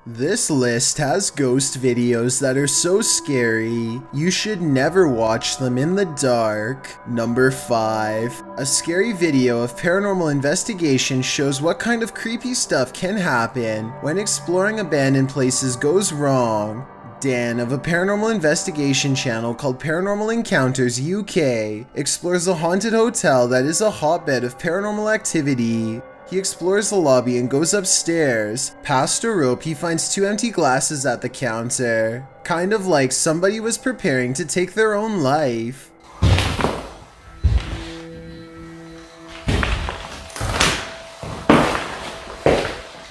This list has ghost videos that are so scary, you should never watch them in the dark. Number 5. A scary video of paranormal investigation shows what kind of creepy stuff can happen when exploring abandoned places goes wrong. Dan of a paranormal investigation channel called Paranormal Encounters UK explores a haunted hotel that is a hotbed of paranormal activity. He explores the lobby and goes upstairs. Past a rope, he finds 2 empty glasses at the counter. Kind of like somebody was preparing to take their own life.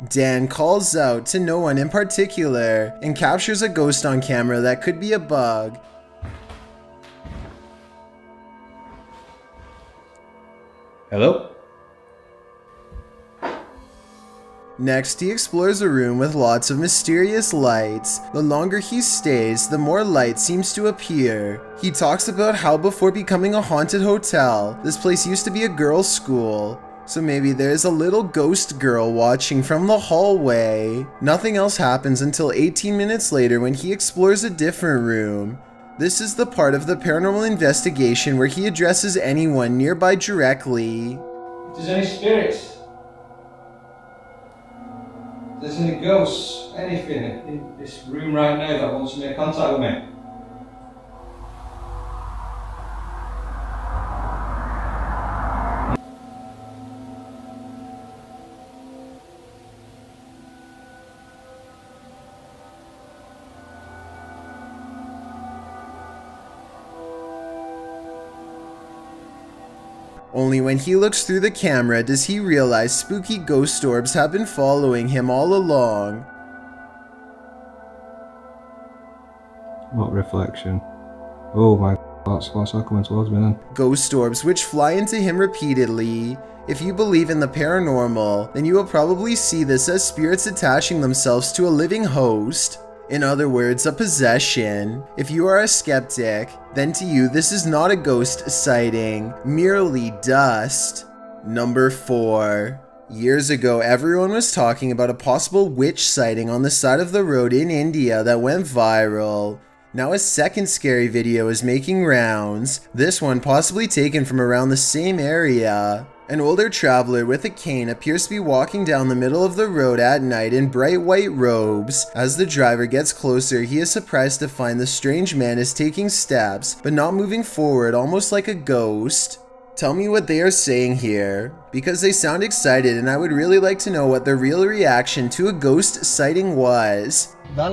Dan calls out to no one in particular and captures a ghost on camera that could be a bug. Hello? Next, he explores a room with lots of mysterious lights. The longer he stays, the more light seems to appear. He talks about how before becoming a haunted hotel, this place used to be a girls' school. So maybe there's a little ghost girl watching from the hallway. Nothing else happens until 18 minutes later when he explores a different room. This is the part of the paranormal investigation where he addresses anyone nearby directly. If there's any spirits, if there's any ghosts, anything in this room right now that wants to make contact with me. Only when he looks through the camera does he realize spooky ghost orbs have been following him all along. What reflection? Oh my, what's that coming towards me then? Ghost orbs which fly into him repeatedly. If you believe in the paranormal, then you will probably see this as spirits attaching themselves to a living host. In other words, a possession. If you are a skeptic, then to you this is not a ghost sighting, merely dust. Number 4. Years ago, everyone was talking about a possible witch sighting on the side of the road in India that went viral. Now a second scary video is making rounds, this one possibly taken from around the same area. An older traveler with a cane appears to be walking down the middle of the road at night in bright white robes. As the driver gets closer, he is surprised to find the strange man is taking steps, but not moving forward, almost like a ghost. Tell me what they are saying here, because they sound excited and I would really like to know what their real reaction to a ghost sighting was. Then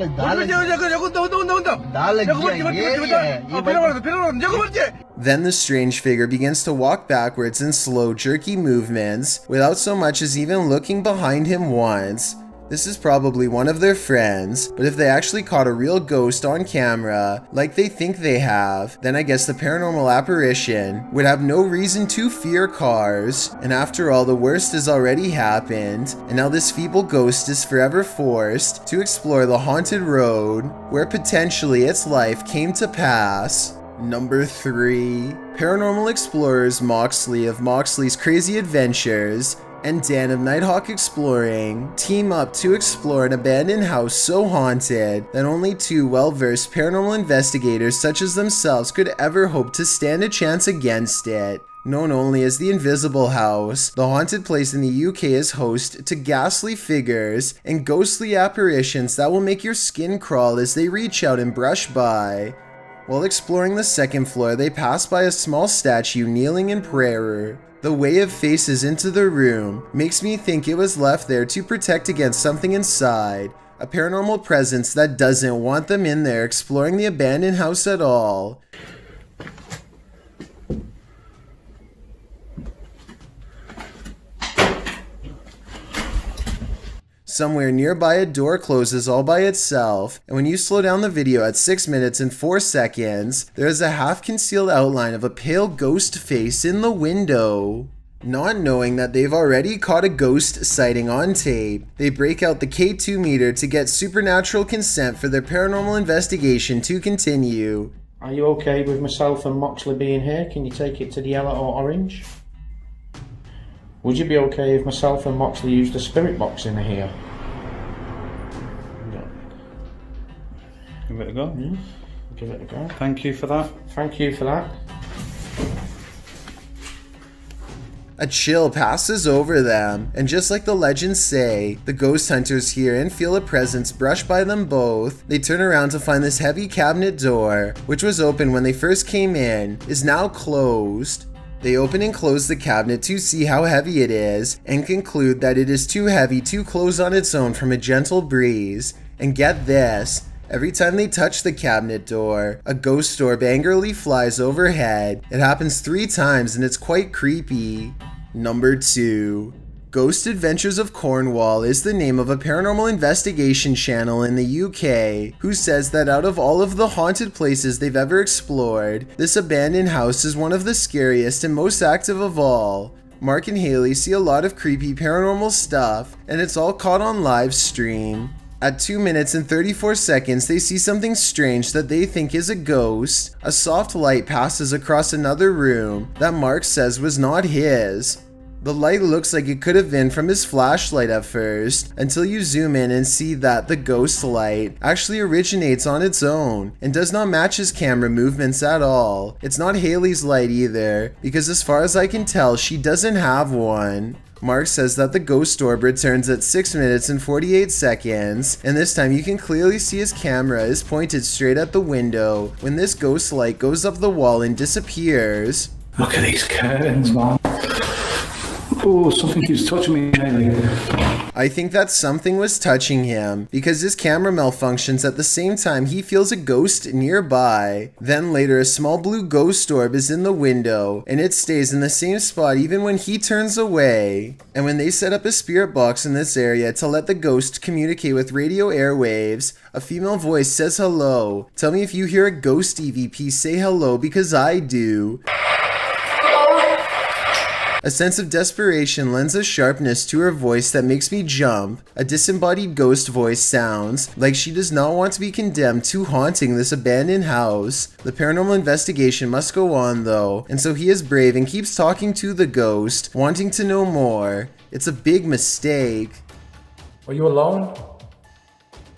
the strange figure begins to walk backwards in slow, jerky movements, without so much as even looking behind him once. This is probably one of their friends, but if they actually caught a real ghost on camera, like they think they have, then I guess the paranormal apparition would have no reason to fear cars. And after all, the worst has already happened, and now this feeble ghost is forever forced to explore the haunted road, where potentially its life came to pass. Number 3. Paranormal explorers Moxley of Moxley's Crazy Adventures and Dan of Nighthawk Exploring team up to explore an abandoned house so haunted that only 2 well-versed paranormal investigators such as themselves could ever hope to stand a chance against it. Known only as the Invisible House, the haunted place in the UK is host to ghastly figures and ghostly apparitions that will make your skin crawl as they reach out and brush by. While exploring the 2nd floor, they pass by a small statue kneeling in prayer. The way it faces into the room makes me think it was left there to protect against something inside, a paranormal presence that doesn't want them in there exploring the abandoned house at all. Somewhere nearby a door closes all by itself, and when you slow down the video at 6 minutes and 4 seconds, there is a half-concealed outline of a pale ghost face in the window. Not knowing that they've already caught a ghost sighting on tape, they break out the K2 meter to get supernatural consent for their paranormal investigation to continue. Are you okay with myself and Moxley being here? Can you take it to the yellow or orange? Would you be okay if myself and Moxley used the spirit box in here? Give it a go. Give it a go. Thank you for that. Thank you for that. A chill passes over them, and just like the legends say, the ghost hunters hear and feel a presence brushed by them both. They turn around to find this heavy cabinet door, which was open when they first came in, is now closed. They open and close the cabinet to see how heavy it is, and conclude that it is too heavy to close on its own from a gentle breeze. And get this, every time they touch the cabinet door, a ghost orb angrily flies overhead. It happens 3 times and it's quite creepy. Number 2. Ghost Adventures of Cornwall is the name of a paranormal investigation channel in the UK who says that out of all of the haunted places they've ever explored, this abandoned house is one of the scariest and most active of all. Mark and Haley see a lot of creepy paranormal stuff, and it's all caught on live stream. At 2 minutes and 34 seconds, they see something strange that they think is a ghost. A soft light passes across another room that Mark says was not his. The light looks like it could have been from his flashlight at first, until you zoom in and see that the ghost light actually originates on its own and does not match his camera movements at all. It's not Haley's light either, because as far as I can tell, she doesn't have one. Mark says that the ghost orb returns at 6 minutes and 48 seconds, and this time you can clearly see his camera is pointed straight at the window when this ghost light goes up the wall and disappears. Look at these curtains, man. Oh, something keeps touching me, Haley. I think that something was touching him because his camera malfunctions at the same time he feels a ghost nearby. Then later a small blue ghost orb is in the window and it stays in the same spot even when he turns away. And when they set up a spirit box in this area to let the ghost communicate with radio airwaves, a female voice says hello. Tell me if you hear a ghost EVP say hello because I do. A sense of desperation lends a sharpness to her voice that makes me jump. A disembodied ghost voice sounds like she does not want to be condemned to haunting this abandoned house. The paranormal investigation must go on though, and so he is brave and keeps talking to the ghost, wanting to know more. It's a big mistake. Are you alone?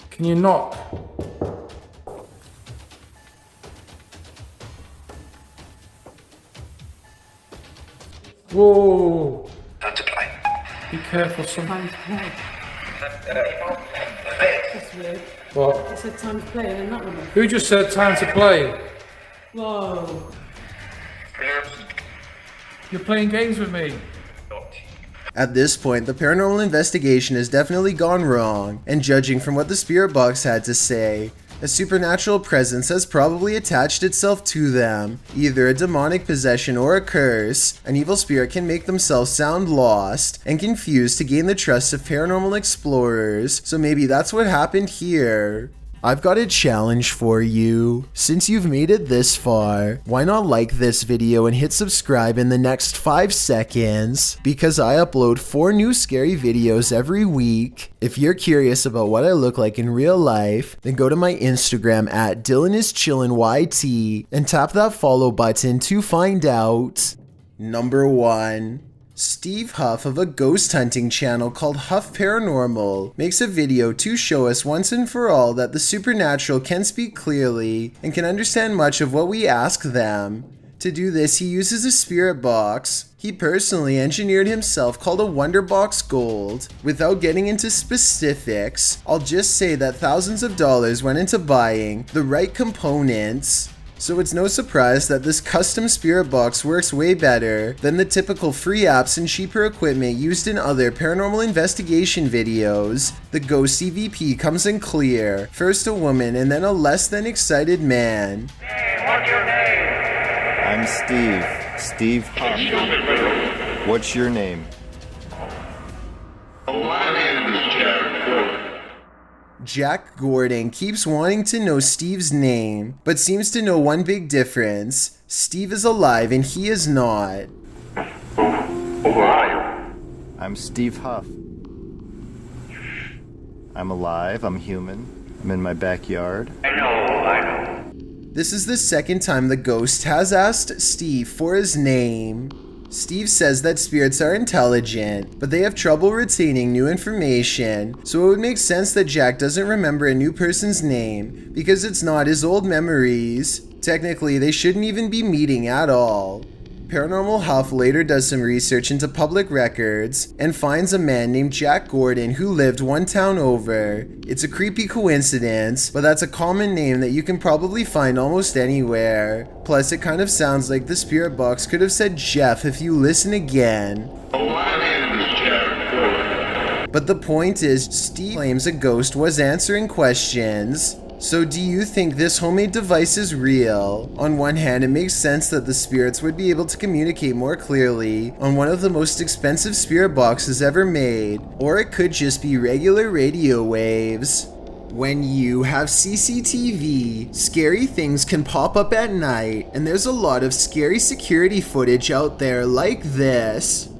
Can you knock? Whoa! Time to play. Be careful, son. Time to play. That's weird. What? It said time to play and then that one. Who just said time to play? Whoa. You're playing games with me. At this point, the paranormal investigation has definitely gone wrong, and judging from what the spirit box had to say, a supernatural presence has probably attached itself to them. Either a demonic possession or a curse, an evil spirit can make themselves sound lost and confused to gain the trust of paranormal explorers, so maybe that's what happened here. I've got a challenge for you. Since you've made it this far, why not like this video and hit subscribe in the next 5 seconds? Because I upload 4 new scary videos every week. If you're curious about what I look like in real life, then go to my Instagram at DylanIsChillinYT and tap that follow button to find out. Number 1. Steve Huff of a ghost hunting channel called Huff Paranormal makes a video to show us once and for all that the supernatural can speak clearly and can understand much of what we ask them. To do this, he uses a spirit box he personally engineered himself called a Wonderbox Gold. Without getting into specifics, I'll just say that thousands of dollars went into buying the right components. So it's no surprise that this custom spirit box works way better than the typical free apps and cheaper equipment used in other paranormal investigation videos. The ghost EVP comes in clear, first a woman and then a less than excited man. Hey, what's your name? I'm Steve Huff. What's your name? My name is Jack Gordon. Jack Gordon keeps wanting to know Steve's name, but seems to know one big difference. Steve is alive and he is not. Who are you? I'm Steve Huff. I'm alive, I'm human, I'm in my backyard. I know. This is the second time the ghost has asked Steve for his name. Steve says that spirits are intelligent, but they have trouble retaining new information, so it would make sense that Jack doesn't remember a new person's name because it's not his old memories. Technically, they shouldn't even be meeting at all. Paranormal Huff later does some research into public records and finds a man named Jack Gordon who lived one town over. It's a creepy coincidence, but that's a common name that you can probably find almost anywhere. Plus, it kind of sounds like the spirit box could have said Jeff if you listen again. My name is Jack Gordon. But the point is, Steve claims a ghost was answering questions. So do you think this homemade device is real? On one hand, it makes sense that the spirits would be able to communicate more clearly on one of the most expensive spirit boxes ever made, or it could just be regular radio waves. When you have CCTV, scary things can pop up at night, and there's a lot of scary security footage out there like this.